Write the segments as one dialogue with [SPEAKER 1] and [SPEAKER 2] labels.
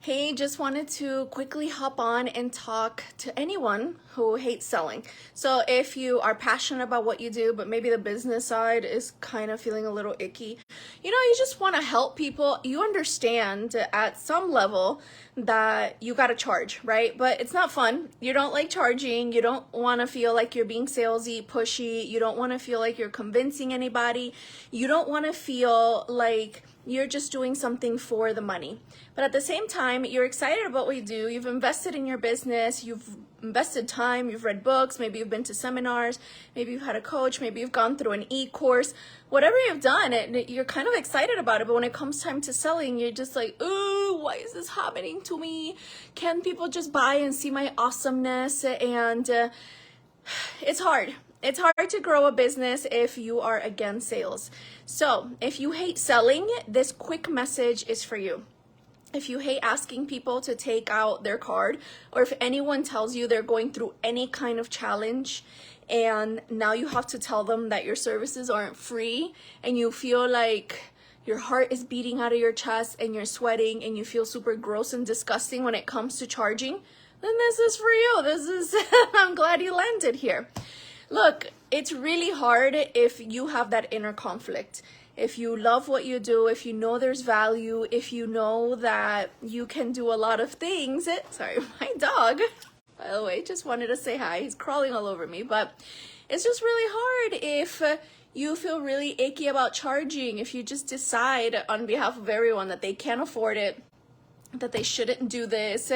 [SPEAKER 1] Hey, just wanted to quickly hop on and talk to anyone who hates selling. So if you are passionate about what you do, but maybe the business side is kind of feeling a little icky, you just want to help people. You understand at some level that you got to charge, right? But it's not fun. You don't like charging. You don't want to feel like you're being salesy, pushy. You don't want to feel like you're convincing anybody. You don't want to feel like you're just doing something for the money. But at the same time, you're excited about what you do. You've invested in your business. You've invested time. You've read books. Maybe you've been to seminars. Maybe you've had a coach. Maybe you've gone through an e-course. Whatever you've done, you're kind of excited about it. But when it comes time to selling, you're just like, ooh, why is this happening to me? Can people just buy and see my awesomeness? And it's hard. It's hard to grow a business if you are against sales. So if you hate selling, this quick message is for you. If you hate asking people to take out their card, or if anyone tells you they're going through any kind of challenge and now you have to tell them that your services aren't free and you feel like your heart is beating out of your chest and you're sweating and you feel super gross and disgusting when it comes to charging, then this is for you. I'm glad you landed here. Look, it's really hard if you have that inner conflict. If you love what you do, if you know there's value, if you know that you can do a lot of things. Sorry, my dog, by the way, just wanted to say hi. He's crawling all over me, but it's just really hard if you feel really icky about charging, if you just decide on behalf of everyone that they can't afford it, that they shouldn't do this,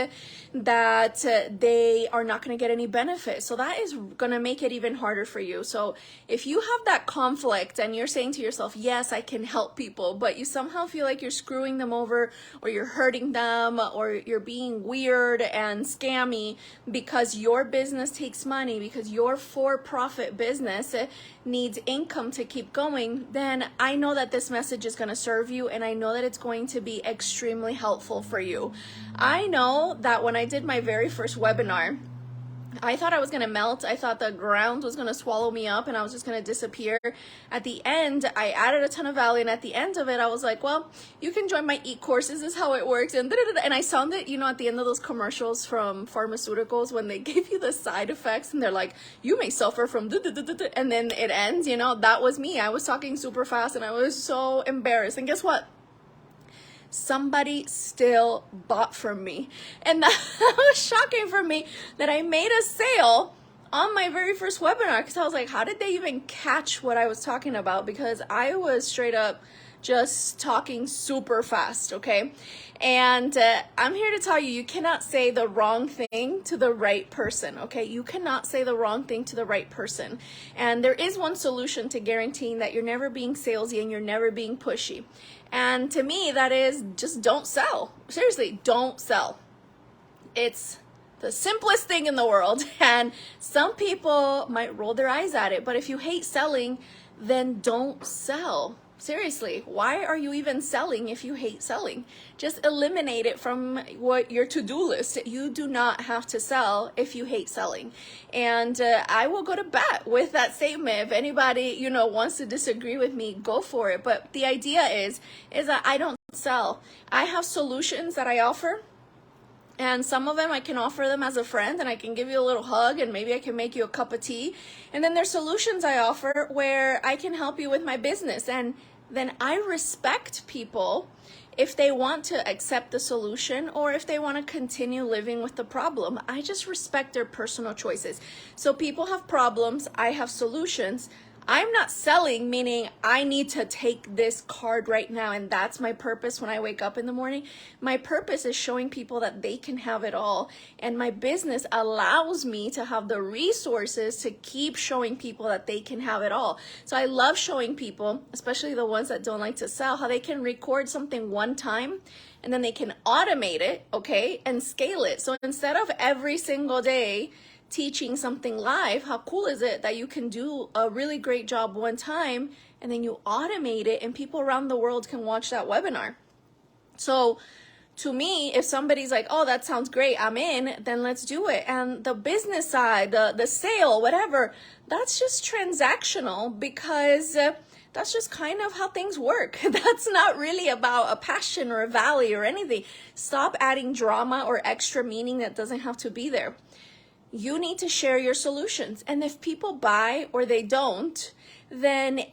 [SPEAKER 1] that they are not going to get any benefit. So that is going to make it even harder for you. So if you have that conflict and you're saying to yourself, yes, I can help people, but you somehow feel like you're screwing them over or you're hurting them or you're being weird and scammy because your business takes money, because your for-profit business needs income to keep going, then I know that this message is going to serve you, and I know that it's going to be extremely helpful for you. I know that when I did my very first webinar, I thought I was going to melt. I thought the ground was going to swallow me up and I was just going to disappear. At the end, I added a ton of value, and at the end of it, I was like, well, you can join my e-course. This is how it works. And I sounded, at the end of those commercials from pharmaceuticals when they give you the side effects and they're like, you may suffer from and then it ends, that was me. I was talking super fast and I was so embarrassed. And guess what? Somebody still bought from me. And that was shocking for me that I made a sale on my very first webinar, because I was like, how did they even catch what I was talking about? Because I was straight up just talking super fast, okay? And I'm here to tell you, you cannot say the wrong thing to the right person, okay? You cannot say the wrong thing to the right person. And there is one solution to guaranteeing that you're never being salesy and you're never being pushy. And to me, that is just don't sell. Seriously, don't sell. It's the simplest thing in the world. And some people might roll their eyes at it, but if you hate selling, then don't sell. Seriously, why are you even selling if you hate selling? Just eliminate it from your to-do list. You do not have to sell if you hate selling. And I will go to bat with that statement. If anybody, wants to disagree with me, go for it. But the idea is that I don't sell. I have solutions that I offer. And some of them I can offer them as a friend, and I can give you a little hug, and maybe I can make you a cup of tea. And then there's solutions I offer where I can help you with my business. And then I respect people if they want to accept the solution or if they want to continue living with the problem. I just respect their personal choices. So people have problems, I have solutions. I'm not selling, meaning I need to take this card right now, and that's my purpose when I wake up in the morning. My purpose is showing people that they can have it all, and my business allows me to have the resources to keep showing people that they can have it all. So I love showing people, especially the ones that don't like to sell, how they can record something one time and then they can automate it, okay, and scale it. So instead of every single day teaching something live, how cool is it that you can do a really great job one time and then you automate it and people around the world can watch that webinar? So to me, if somebody's like, oh, that sounds great, I'm in, then let's do it. And the business side, the sale, whatever, that's just transactional, because That's just kind of how things work. That's not really about a passion or a value or anything. Stop adding drama or extra meaning that doesn't have to be there. You need to share your solutions. And if people buy or they don't, then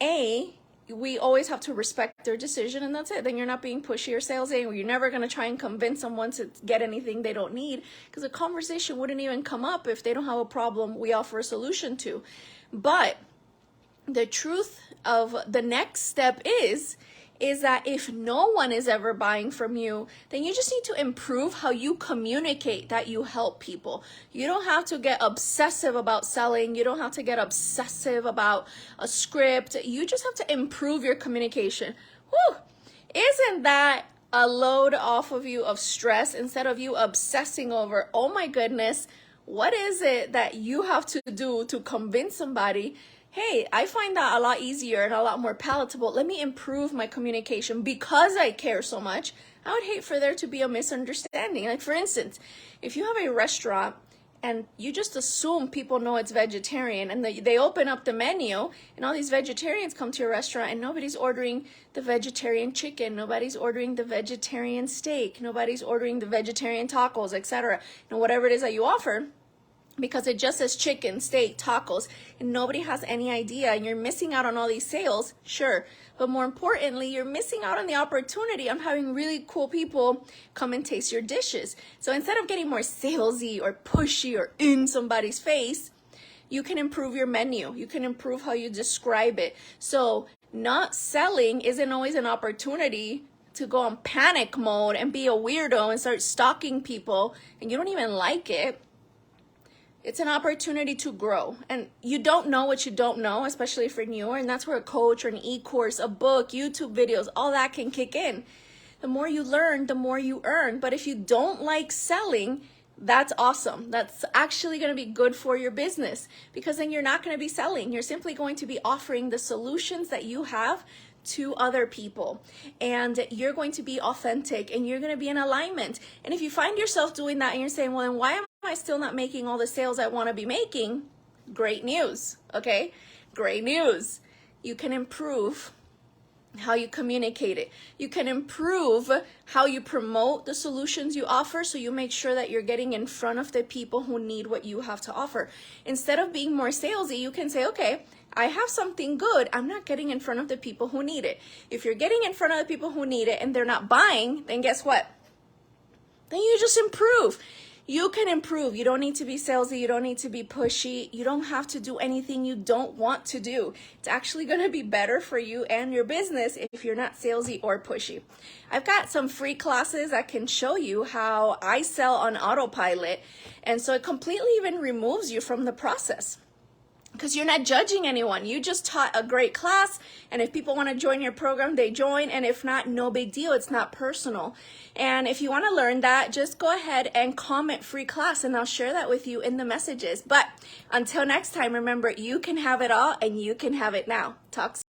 [SPEAKER 1] we always have to respect their decision, and that's it. Then you're not being pushy or salesy. You're never going to try and convince someone to get anything they don't need, because a conversation wouldn't even come up if they don't have a problem we offer a solution to. But the truth of the next step is that if no one is ever buying from you, then you just need to improve how you communicate that you help people. You don't have to get obsessive about selling. You don't have to get obsessive about a script. You just have to improve your communication. Whew! Isn't that a load off of you of stress, instead of you obsessing over, oh my goodness, what is it that you have to do to convince somebody? Hey, I find that a lot easier and a lot more palatable. Let me improve my communication because I care so much. I would hate for there to be a misunderstanding. Like, for instance, if you have a restaurant and you just assume people know it's vegetarian, and they open up the menu and all these vegetarians come to your restaurant and nobody's ordering the vegetarian chicken, nobody's ordering the vegetarian steak, nobody's ordering the vegetarian tacos, etc. And whatever it is that you offer, because it just says chicken, steak, tacos, and nobody has any idea, and you're missing out on all these sales, sure. But more importantly, you're missing out on the opportunity of having really cool people come and taste your dishes. So instead of getting more salesy or pushy or in somebody's face, you can improve your menu. You can improve how you describe it. So not selling isn't always an opportunity to go on panic mode and be a weirdo and start stalking people, and you don't even like it. It's an opportunity to grow, and you don't know what you don't know, especially if you're newer, and that's where a coach or an e-course, a book, YouTube videos, all that can kick in. The more you learn, the more you earn. But if you don't like selling, that's awesome. That's actually going to be good for your business, because then you're not going to be selling. You're simply going to be offering the solutions that you have to other people, and you're going to be authentic, and you're going to be in alignment. And if you find yourself doing that and you're saying, well, then why am I still not making all the sales I want to be making? Great news. Okay, great news. You can improve how you communicate it. You can improve how you promote the solutions you offer, so you make sure that you're getting in front of the people who need what you have to offer. Instead of being more salesy, you can say, okay, I have something good. I'm not getting in front of the people who need it. If you're getting in front of the people who need it and they're not buying, then guess what? Then you just improve. You can improve. You don't need to be salesy. You don't need to be pushy. You don't have to do anything you don't want to do. It's actually going to be better for you and your business if you're not salesy or pushy. I've got some free classes that can show you how I sell on autopilot. And so it completely even removes you from the process, because you're not judging anyone. You just taught a great class, and if people want to join your program, they join, and if not, no big deal. It's not personal. And if you want to learn that, just go ahead and comment free class, and I'll share that with you in the messages. But until next time, remember, you can have it all, and you can have it now. Talk soon.